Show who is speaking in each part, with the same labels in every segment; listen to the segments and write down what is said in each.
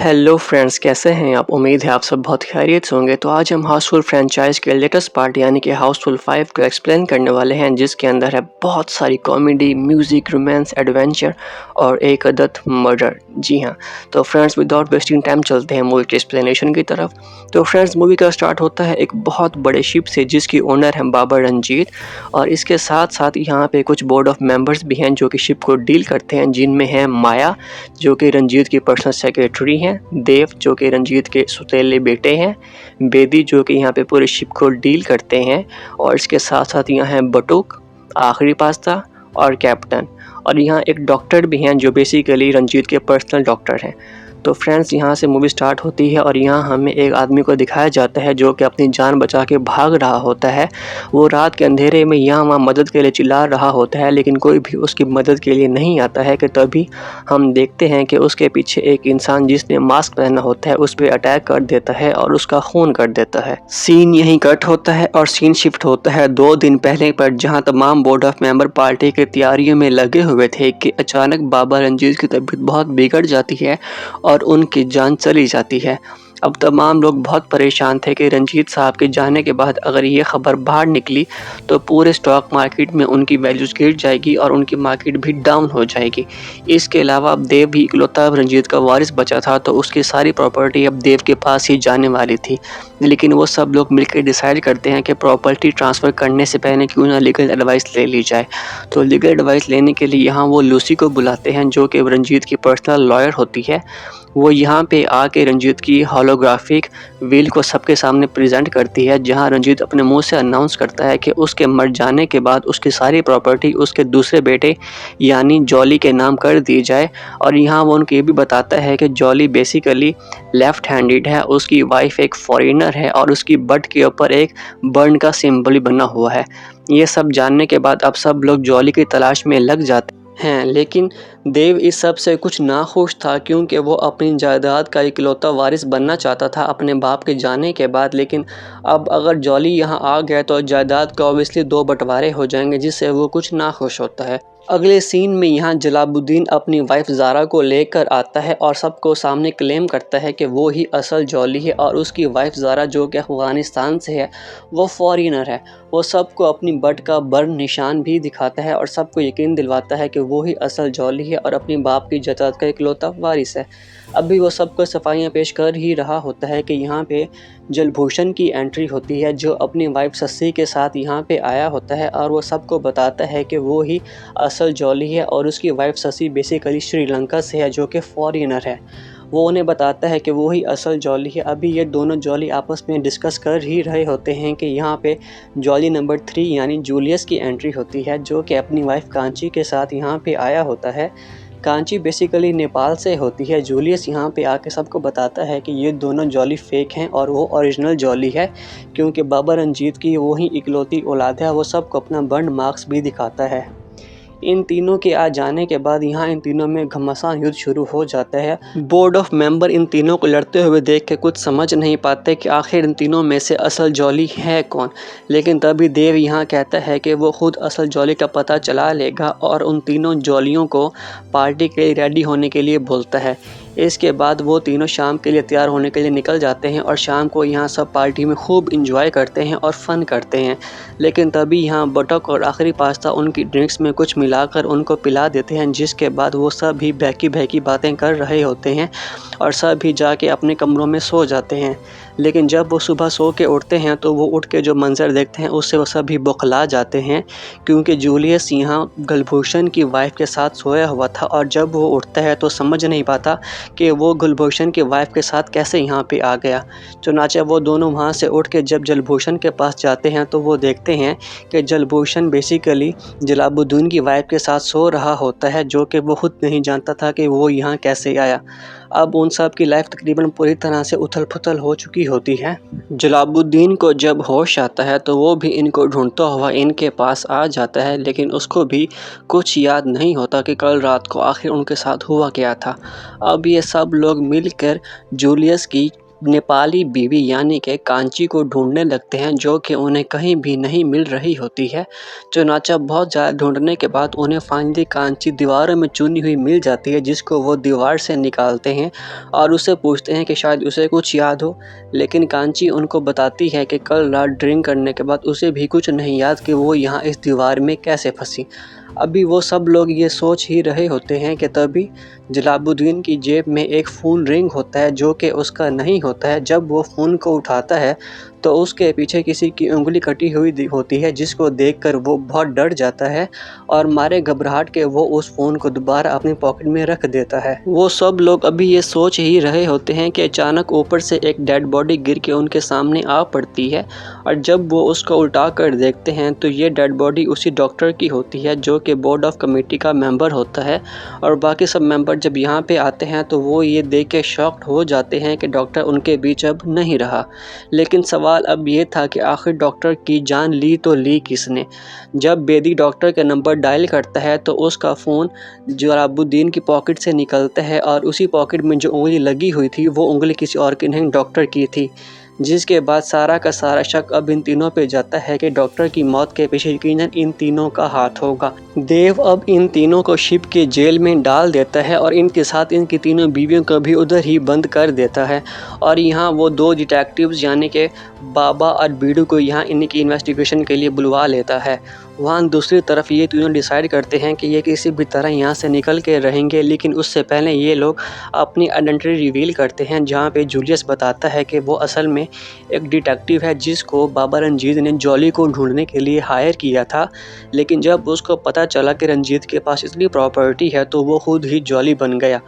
Speaker 1: Hello friends, कैसे हैं आप? उम्मीद है आप सब बहुत खैरियत से होंगे। तो आज हम हाउसफुल फ्रेंचाइज के लेटेस्ट पार्ट यानी कि हाउसफुल 5 को एक्सप्लेन करने वाले हैं, जिसके अंदर है बहुत सारी कॉमेडी, म्यूज़िक, रोमांस, एडवेंचर और एक अदद मर्डर। जी हाँ, तो फ्रेंड्स विदाउट वेस्टिंग टाइम चलते हैं मूवी के एक्सप्लेनेशन की तरफ। तो फ्रेंड्स मूवी का स्टार्ट होता है एक बहुत बड़े शिप से, जिसकी ओनर है बाबा रंजीत, और इसके साथ साथ यहाँ पे कुछ बोर्ड ऑफ मेंबर्स भी हैं जो कि शिप को डील करते हैं, जिनमें है माया जो कि रंजीत की पर्सनल सेक्रेटरी हैं, देव जो कि रंजीत के सुतेले बेटे हैं, बेदी जो कि यहाँ पे पूरे शिप को डील करते हैं, और इसके साथ साथ यहाँ है बटुक, आखिरी पास्ता और कैप्टन, और यहाँ एक डॉक्टर भी हैं जो बेसिकली रंजीत के पर्सनल डॉक्टर हैं। तो फ्रेंड्स यहाँ से मूवी स्टार्ट होती है और यहाँ हमें एक आदमी को दिखाया जाता है जो कि अपनी जान बचा के भाग रहा होता है। वो रात के अंधेरे में यहाँ वहाँ मदद के लिए चिल्ला रहा होता है, लेकिन कोई भी उसकी मदद के लिए नहीं आता है कि तभी हम देखते हैं कि उसके पीछे एक इंसान जिसने मास्क पहना होता है उस पर अटैक कर देता है और उसका खून कर देता है। सीन यहीं कट होता है और सीन शिफ्ट होता है 2 दिन पहले पर, जहाँ तमाम बोर्ड ऑफ मेंबर पार्टी की तैयारियों में लगे हुए थे कि अचानक बाबा रंजीत की तबीयत बहुत बिगड़ जाती है और उनकी जान चली जाती है। अब तमाम लोग बहुत परेशान थे कि रंजीत साहब के जाने के बाद अगर ये खबर बाहर निकली तो पूरे स्टॉक मार्केट में उनकी वैल्यूज़ गिर जाएगी और उनकी मार्केट भी डाउन हो जाएगी। इसके अलावा अब देव भी इकलौता रंजीत का वारिस बचा था, तो उसकी सारी प्रॉपर्टी अब देव के पास ही जाने वाली थी। लेकिन वो सब लोग मिलकर डिसाइड करते हैं कि प्रॉपर्टी ट्रांसफ़र करने से पहले क्यों ना लीगल एडवाइस ले ली जाए। तो लीगल एडवाइस लेने के लिए यहाँ वो लूसी को बुलाते हैं जो कि रंजीत की पर्सनल लॉयर होती है। वो यहाँ पे आके रंजीत की होलोग्राफिक विल को सबके सामने प्रेजेंट करती है, जहाँ रंजीत अपने मुंह से अनाउंस करता है कि उसके मर जाने के बाद उसकी सारी प्रॉपर्टी उसके दूसरे बेटे यानी जॉली के नाम कर दी जाए। और यहाँ वो उनको ये भी बताता है कि जॉली बेसिकली लेफ्ट हैंडेड है, उसकी वाइफ एक फॉरेनर है और उसकी बट के ऊपर एक बर्न का सिंबल बना हुआ है। ये सब जानने के बाद अब सब लोग जॉली की तलाश में लग जाते हैं, लेकिन देव इस सब से कुछ नाखुश था, क्योंकि वो अपनी जायदाद का इकलौता वारिस बनना चाहता था अपने बाप के जाने के बाद। लेकिन अब अगर जॉली यहाँ आ गया तो जायदाद का ऑब्वियसली 2 बंटवारे हो जाएंगे, जिससे वो कुछ नाखुश होता है। अगले सीन में यहाँ जलालुद्दीन अपनी वाइफ ज़ारा को लेकर आता है और सबको सामने क्लेम करता है कि वो ही असल जॉली है, और उसकी वाइफ ज़ारा जो कि अफ़गानिस्तान से है वो फॉरेनर है। वो सबको अपनी बट का बर्न निशान भी दिखाता है और सबको यकीन दिलवाता है कि वो ही असल जॉली है और अपनी बाप की जायदाद का इकलौता वारिस है। अभी वो सबको सफाइयाँ पेश कर ही रहा होता है कि यहाँ पे जलभूषण की एंट्री होती है, जो अपनी वाइफ सस्सी के साथ यहाँ पे आया होता है, और वो सबको बताता है कि वो ही असल जॉली है और उसकी वाइफ ससी बेसिकली श्रीलंका से है जो कि फॉरेनर है। वो उन्हें बताता है कि वो ही असल जॉली है। अभी ये दोनों जॉली आपस में डिस्कस कर ही रहे होते हैं कि यहाँ पे जॉली नंबर 3 यानी जूलियस की एंट्री होती है, जो कि अपनी वाइफ कांची के साथ यहाँ पे आया होता है। कांची बेसिकली नेपाल से होती है। जूलियस यहाँ पे आके सबको बताता है कि ये दोनों जॉली फेक हैं और वो ओरिजिनल जॉली है, क्योंकि बाबा रंजीत की वो ही इकलौती औलाद है। वो सबको अपना बर्न मार्क्स भी दिखाता है। इन तीनों के आ जाने के बाद यहाँ इन तीनों में घमासान युद्ध शुरू हो जाता है। बोर्ड ऑफ मेंबर इन तीनों को लड़ते हुए देख के कुछ समझ नहीं पाते कि आखिर इन तीनों में से असल जॉली है कौन। लेकिन तभी देव यहाँ कहता है कि वो खुद असल जॉली का पता चला लेगा और उन तीनों जॉलियों को पार्टी के लिए रेडी होने के लिए बोलता है। इसके बाद वो तीनों शाम के लिए तैयार होने के लिए निकल जाते हैं और शाम को यहाँ सब पार्टी में खूब इंजॉय करते हैं और फन करते हैं। लेकिन तभी यहाँ बटक और आखिरी पास्ता उनकी ड्रिंक्स में कुछ मिलाकर उनको पिला देते हैं, जिसके बाद वो सब भी बहकी बहकी बातें कर रहे होते हैं और सब भी जाके अपने कमरों में सो जाते हैं। लेकिन जब वो सुबह सो के उठते हैं तो वो उठ के जो मंजर देखते हैं उससे वो सभी बौखला जाते हैं, क्योंकि जूलियस यहाँ गुलभूषण की वाइफ के साथ सोया हुआ था, और जब वो उठता है तो समझ नहीं पाता कि वो गुलभूषण की वाइफ के साथ कैसे यहाँ पे आ गया। चुनाचे वो दोनों वहाँ से उठ के जब जलभूषण के पास जाते हैं तो वो देखते हैं कि जलभूषण बेसिकली जलालुद्दीन की वाइफ के साथ सो रहा होता है, जो कि वो खुद नहीं जानता था कि वो यहाँ कैसे आया। अब उन सब की लाइफ तकरीबन पूरी तरह से उथल पुथल हो चुकी होती है। जलालुद्दीन को जब होश आता है तो वो भी इनको ढूंढता हुआ इनके पास आ जाता है, लेकिन उसको भी कुछ याद नहीं होता कि कल रात को आखिर उनके साथ हुआ क्या था। अब ये सब लोग मिलकर जूलियस की नेपाली बीवी यानी कि कांची को ढूंढने लगते हैं, जो कि उन्हें कहीं भी नहीं मिल रही होती है। चुनाचा बहुत ज़्यादा ढूंढने के बाद उन्हें फाइनली कांची दीवारों में चुनी हुई मिल जाती है, जिसको वो दीवार से निकालते हैं और उससे पूछते हैं कि शायद उसे कुछ याद हो। लेकिन कांची उनको बताती है कि कल रात ड्रिंक करने के बाद उसे भी कुछ नहीं याद कि वो यहाँ इस दीवार में कैसे फंसी। अभी वो सब लोग ये सोच ही रहे होते हैं कि तभी जलालुद्दीन की जेब में एक फ़ोन रिंग होता है, जो कि उसका नहीं होता है। जब वो फ़ोन को उठाता है तो उसके पीछे किसी की उंगली कटी हुई होती है, जिसको देखकर वो बहुत डर जाता है और मारे घबराहट के वो उस फ़ोन को दोबारा अपनी पॉकेट में रख देता है। वो सब लोग अभी ये सोच ही रहे होते हैं कि अचानक ऊपर से एक डेड बॉडी गिर के उनके सामने आ पड़ती है और जब वो उसको उल्टा कर देखते हैं तो ये डेड बॉडी उसी डॉक्टर की होती है, जो कि बोर्ड ऑफ कमेटी का मेंबर होता है। और बाकी सब मेंबर जब यहाँ पे आते हैं तो वो ये देख के शॉक्ड हो जाते हैं कि डॉक्टर उनके बीच अब नहीं रहा। लेकिन सवाल अब ये था कि आखिर डॉक्टर की जान ली तो ली किसने। जब बेदी डॉक्टर का नंबर डायल करता है तो उसका फ़ोन जलालुद्दीन की पॉकेट से निकलता है और उसी पॉकेट में जो उंगली लगी हुई थी वो उंगली किसी और की नहीं, डॉक्टर की थी। जिसके बाद सारा का सारा शक अब इन तीनों पे जाता है कि डॉक्टर की मौत के पीछे यकीनन इन तीनों का हाथ होगा। देव अब इन तीनों को शिप के जेल में डाल देता है और इनके साथ इनकी तीनों बीवियों को भी उधर ही बंद कर देता है। और यहाँ वो दो डिटेक्टिव्स यानी कि बाबा और बीड़ू को यहाँ इनकी इन्वेस्टिगेशन के लिए बुलवा लेता है। वहाँ दूसरी तरफ ये तीनों डिसाइड करते हैं कि ये किसी भी तरह यहाँ से निकल के रहेंगे, लेकिन उससे पहले ये लोग अपनी आइडेंटिटी रिवील करते हैं, जहाँ पे जूलियस बताता है कि वो असल में एक डिटेक्टिव है जिसको बाबा रंजीत ने जॉली को ढूंढने के लिए हायर किया था। लेकिन जब उसको पता चला कि रंजीत के पास इतनी प्रॉपर्टी है तो वो खुद ही जॉली बन गया।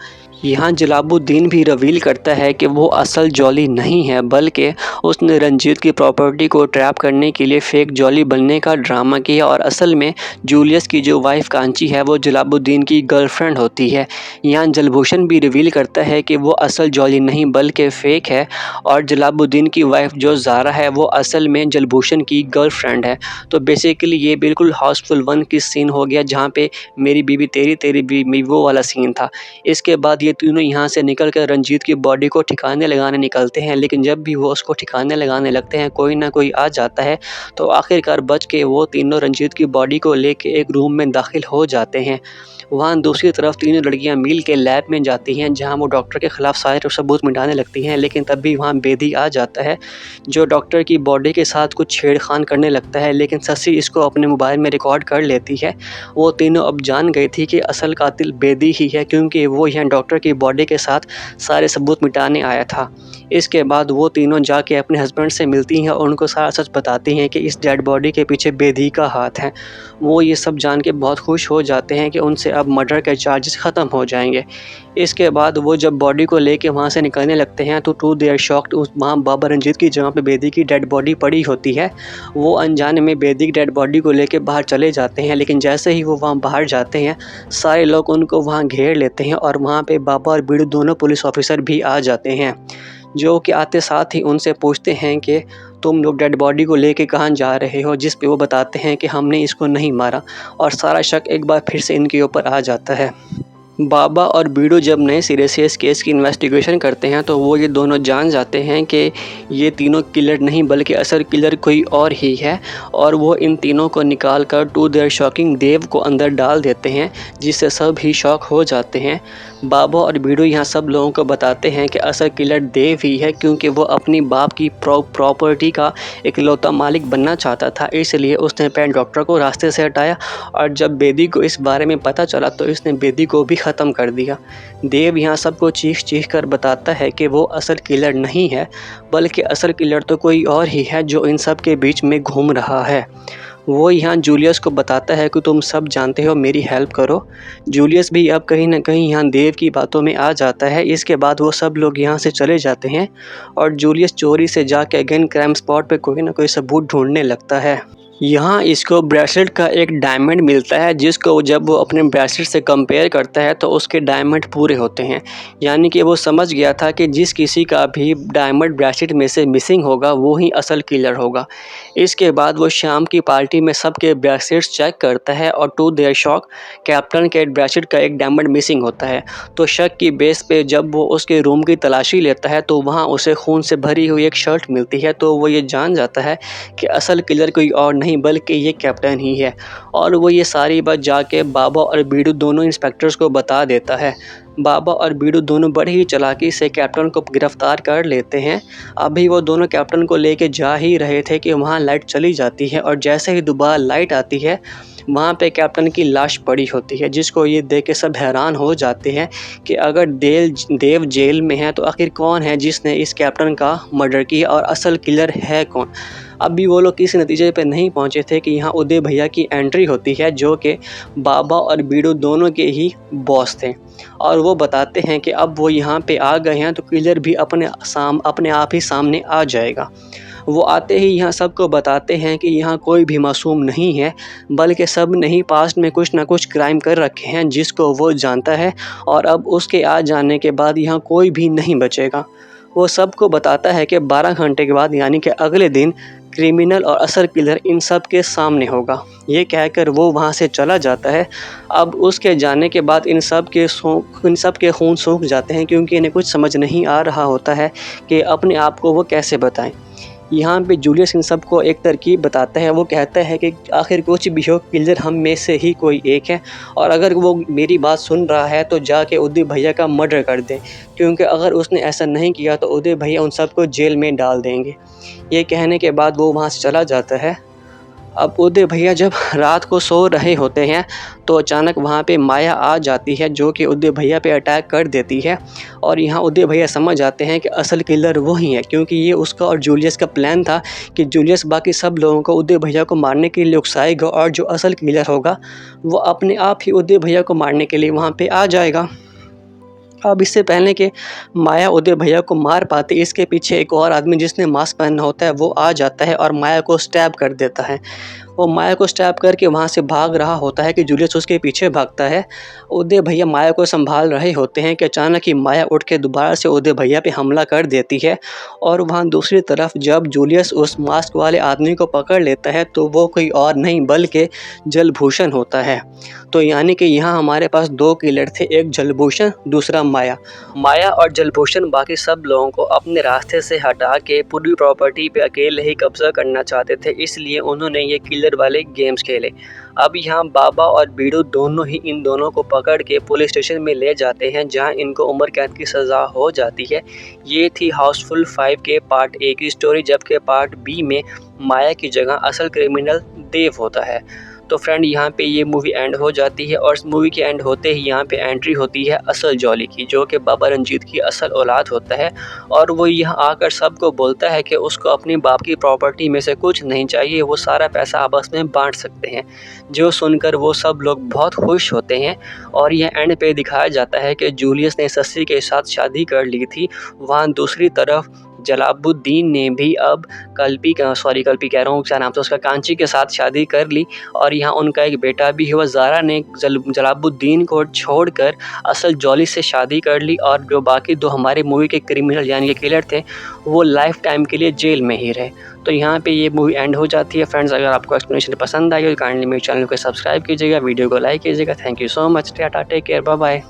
Speaker 1: यहाँ जलालुद्दीन भी रिवील करता है कि वो असल जॉली नहीं है, बल्कि उसने रंजीत की प्रॉपर्टी को ट्रैप करने के लिए फेक जॉली बनने का ड्रामा किया और असल में जूलियस की जो वाइफ कांची है वो जलालुद्दीन की गर्लफ्रेंड होती है। यहाँ जलभूषण भी रिवील करता है कि वो असल जॉली नहीं बल्कि फ़ेक है और जलालुद्दीन की वाइफ जो ज़ारा है वो असल में जलभूषण की गर्लफ्रेंड है। तो बेसिकली ये बिल्कुल हाउसफुल 1 की सीन हो गया, जहाँ पे मेरी बीवी तेरी तेरी बीवी वो वाला सीन था। इसके बाद ये तीनों यहाँ से निकल कर रंजीत की बॉडी को ठिकाने लगाने निकलते हैं, लेकिन जब भी वो उसको ठिकाने लगाने लगते हैं कोई ना कोई आ जाता है। तो आखिरकार बच के वो तीनों रंजीत की बॉडी को लेके एक रूम में दाखिल हो जाते हैं। वहाँ दूसरी तरफ तीनों लड़कियाँ मिल के लैब में जाती हैं, जहाँ वो डॉक्टर के ख़िलाफ़ सारे सबूत मिटाने लगती हैं। लेकिन तब भी वहाँ बेदी आ जाता है, जो डॉक्टर की बॉडी के साथ कुछ छेड़खान करने लगता है, लेकिन शशि इसको अपने मोबाइल में रिकॉर्ड कर लेती है। वो तीनों अब जान गई थी कि असल कातिल बेदी ही है, क्योंकि वो यहाँ डॉक्टर की बॉडी के साथ सारे सबूत मिटाने आया था। इसके बाद वो तीनों जाके अपने हस्बैंड से मिलती हैं और उनको सारा सच बताती हैं कि इस डेड बॉडी के पीछे बेदी का हाथ है। वो ये सब जान के बहुत खुश हो जाते हैं कि उनसे अब मर्डर के चार्जेस ख़त्म हो जाएंगे। इसके बाद वो जब बॉडी को लेके वहाँ से निकलने लगते हैं तो टू देयर शॉक्ड वहाँ बाबा रंजीत की जगह पे बेदी की डेड बॉडी पड़ी होती है। वो अनजाने में बेदी की डेड बॉडी को लेके बाहर चले जाते हैं, लेकिन जैसे ही वो वहाँ बाहर जाते हैं सारे लोग उनको वहाँ घेर लेते हैं और वहाँ पे बाबा और बीड़ू दोनों पुलिस ऑफिसर भी आ जाते हैं, जो कि आते साथ ही उनसे पूछते हैं कि तुम लोग डेड बॉडी को लेके कहाँ जा रहे हो, जिस पे वो बताते हैं कि हमने इसको नहीं मारा और सारा शक एक बार फिर से इनके ऊपर आ जाता है। बाबा और बीड़ू जब नए सिरे से इस केस की इन्वेस्टिगेशन करते हैं तो वो ये दोनों जान जाते हैं कि ये तीनों किलर नहीं बल्कि असल किलर कोई और ही है, और वो इन तीनों को निकाल कर टू देयर शॉकिंग देव को अंदर डाल देते हैं, जिससे सब ही शॉक हो जाते हैं। बाबा और बीड़ू यहाँ सब लोगों को बताते हैं कि असल किलर देव ही है, क्योंकि वो अपनी बाप की प्रॉपर्टी का इकलौता मालिक बनना चाहता था, इसलिए उसने पहले डॉक्टर को रास्ते से हटाया और जब बेदी को इस बारे में पता चला तो इसने बेदी को भी ख़त्म कर दिया। देव यहाँ सबको चीख कर बताता है कि वो असल किलर नहीं है बल्कि असल किलर तो कोई और ही है जो इन सब के बीच में घूम रहा है। वो यहाँ जूलियस को बताता है कि तुम सब जानते हो, मेरी हेल्प करो। जूलियस भी अब कहीं ना कहीं यहाँ देव की बातों में आ जाता है। इसके बाद वो सब लोग यहाँ से चले जाते हैं और जूलियस चोरी से जाके अगेन क्राइम स्पॉट पे कोई ना कोई सबूत ढूंढने लगता है। यहाँ इसको ब्रेसलेट का एक डायमंड मिलता है, जिसको जब वो अपने ब्रेसलेट से कंपेयर करता है तो उसके डायमंड पूरे होते हैं। यानी कि वो समझ गया था कि जिस किसी का भी डायमंड ब्रेसलेट में से मिसिंग होगा वो ही असल किलर होगा। इसके बाद वो शाम की पार्टी में सबके ब्रेसलेट्स चेक करता है और टू देयर शॉक कैप्टन के ब्रेसलेट का एक डायमंड मिसिंग होता है। तो शक की बेस पे जब वो उसके रूम की तलाशी लेता है तो वहाँ उसे खून से भरी हुई एक शर्ट मिलती है। तो वो ये जान जाता है कि असल किलर कोई और नहीं बल्कि ये कैप्टन ही है। और वो ये सारी बात जाके बाबा और बीडू दोनों इंस्पेक्टर्स को बता देता है। बाबा और बीडू दोनों बड़ी ही चालाकी से कैप्टन को गिरफ्तार कर लेते हैं। अभी वो दोनों कैप्टन को लेके जा ही रहे थे कि वहाँ लाइट चली जाती है और जैसे ही दोबारा लाइट आती है वहाँ पे कैप्टन की लाश पड़ी होती है, जिसको ये देख के सब हैरान हो जाते हैं कि अगर देव जेल में है तो आखिर कौन है जिसने इस कैप्टन का मर्डर किया और असल किलर है कौन। अभी वो लोग किसी नतीजे पे नहीं पहुँचे थे कि यहाँ उदय भैया की एंट्री होती है, जो कि बाबा और बीडू दोनों के ही बॉस थे। और वो बताते हैं कि अब वो यहाँ पे आ गए हैं तो किलर भी अपने आप ही सामने आ जाएगा। वो आते ही यहाँ सबको बताते हैं कि यहाँ कोई भी मासूम नहीं है, बल्कि सब ने ही पास्ट में कुछ ना कुछ क्राइम कर रखे हैं जिसको वो जानता है और अब उसके आ जाने के बाद यहाँ कोई भी नहीं बचेगा। वो सबको बताता है कि 12 घंटे के बाद यानी कि अगले दिन क्रिमिनल और असल किलर इन सब के सामने होगा। ये कहकर वो वहाँ से चला जाता है। अब उसके जाने के बाद इन सब के खून सूख जाते हैं, क्योंकि इन्हें कुछ समझ नहीं आ रहा होता है कि अपने आप को वो कैसे बताएं। यहाँ पे जूलियस इन सबको एक तरकीब बताता है। वो कहता है कि आखिर कुछ भी हो, किलर हम में से ही कोई एक है और अगर वो मेरी बात सुन रहा है तो जाके उदय भैया का मर्डर कर दे, क्योंकि अगर उसने ऐसा नहीं किया तो उदय भैया उन सबको जेल में डाल देंगे। ये कहने के बाद वो वहाँ से चला जाता है। अब उदय भैया जब रात को सो रहे होते हैं तो अचानक वहाँ पे माया आ जाती है, जो कि उदय भैया पे अटैक कर देती है। और यहाँ उदय भैया समझ जाते हैं कि असल किलर वही है, क्योंकि ये उसका और जूलियस का प्लान था कि जूलियस बाकी सब लोगों को उदय भैया को मारने के लिए उकसाएगा और जो असल किलर होगा वो अपने आप ही उदय भैया को मारने के लिए वहाँ पे आ जाएगा। अब इससे पहले कि माया उदय भैया को मार पाती, इसके पीछे एक और आदमी जिसने मास्क पहना होता है वो आ जाता है और माया को स्टैब कर देता है। वो माया को स्टैब करके वहाँ से भाग रहा होता है कि जूलियस उसके पीछे भागता है। उदय भैया माया को संभाल रहे होते हैं कि अचानक ही माया उठ के दोबारा से उदय भैया पे हमला कर देती है। और वहाँ दूसरी तरफ जब जूलियस उस मास्क वाले आदमी को पकड़ लेता है तो वो कोई और नहीं बल्कि जलभूषण होता है। तो यानी कि यहाँ हमारे पास दो किलर थे, एक जलभूषण दूसरा माया। माया और जलभूषण बाकी सब लोगों को अपने रास्ते से हटा के पूरी प्रॉपर्टी पे अकेले ही कब्जा करना चाहते थे, इसलिए उन्होंने ये किलर वाले गेम्स खेले। अब यहाँ बाबा और बीडू दोनों ही इन दोनों को पकड़ के पुलिस स्टेशन में ले जाते हैं, जहाँ इनको उम्र कैद की सज़ा हो जाती है। ये थी हाउसफुल 5 के पार्ट ए की स्टोरी, जबकि पार्ट बी में माया की जगह असल क्रिमिनल देव होता है। तो फ्रेंड यहाँ पे ये मूवी एंड हो जाती है और इस मूवी के एंड होते ही यहाँ पे एंट्री होती है असल जॉली की, जो कि बाबा रंजीत की असल औलाद होता है। और वो यहाँ आकर सबको बोलता है कि उसको अपनी बाप की प्रॉपर्टी में से कुछ नहीं चाहिए, वो सारा पैसा आपस में बांट सकते हैं। जो सुनकर वो सब लोग बहुत खुश होते हैं। और यह एंड पे दिखाया जाता है कि जूलियस ने सस्सी के साथ शादी कर ली थी। वहाँ दूसरी तरफ जलालुद्दीन ने भी अब कल्पी कह रहा हूँ, क्या नाम था उसका, कांची के साथ शादी कर ली। और यहाँ उनका एक बेटा भी हुआ। ज़ारा ने जलालुद्दीन को छोड़कर असल जॉली से शादी कर ली और जो बाकी दो हमारे मूवी के क्रिमिनल यानी कि किलर थे वो लाइफ टाइम के लिए जेल में ही रहे। तो यहाँ पे ये मूवी एंड हो जाती है। फ्रेंड्स, अगर आपको एक्सप्लेनेशन पसंद आई तो काइंडली मेरे चैनल को सब्सक्राइब कीजिएगा, वीडियो को लाइक कीजिएगा। Thank you so much. Tata, take care, bye bye.